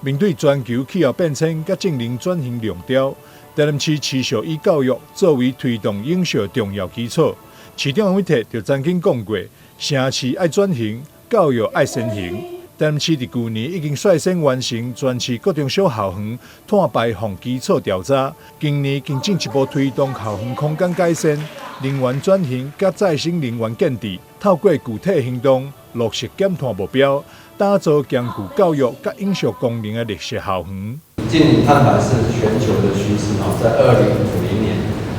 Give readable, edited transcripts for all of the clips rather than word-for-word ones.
面對全球氣候變遷甲淨零轉型浪潮，台南市持續以教育作為推動永續重要基礎。市長黃偉哲就曾經講過，城市愛轉型，教育愛先行。台南市在去年已經率先完成全市各中小校園碳排放基礎調查，今年更進一步推動校園空間改善、能源轉型甲再生能源建置，透過具體行動落實減碳目標，打造兼具教育甲永續功能的綠色校園。淨零碳排是全球的趨勢，在2050年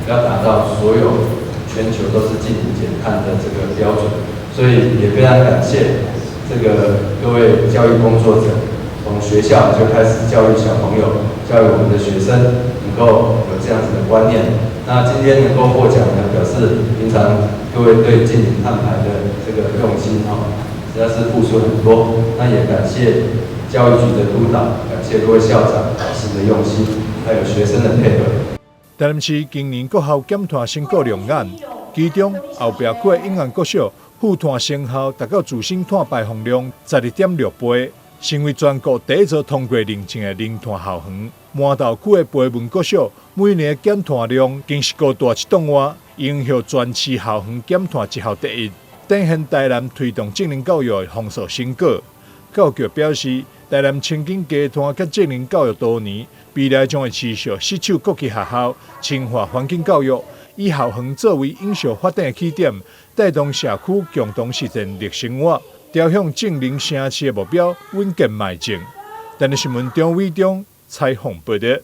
要達到所有全球都是淨零減碳的這個標準，所以也非常感謝各位教育工作者，從學校就開始教育小朋友，教育我們的學生能夠有這樣子的觀念。那今天能夠獲獎呢，表示平常各位對淨零碳排的這個用心實在是付出很多。那也感謝教育局的督導，感謝各位校長、老師的用心，還有學生的配合。台南市今年各校減碳成果亮眼，其中後壁區的永安國小負碳成效達到自身碳排放量12.6倍，成為全國第一座通過認證的零碳校園。麻豆區的培文國小每年的減碳量更是高達1噸外，榮獲全市校園減碳績效第一，展現台南推動淨零教育的豐碩成果。教育局表示，台南曾經加碳甲淨零教育多年，未來將會持續攜手各級學校深化環境教育，以校園作為永續發展的起點，帶動社區共同實踐綠生活，朝向淨零城市的目標穩健邁進。台南新聞張偉忠採訪報道。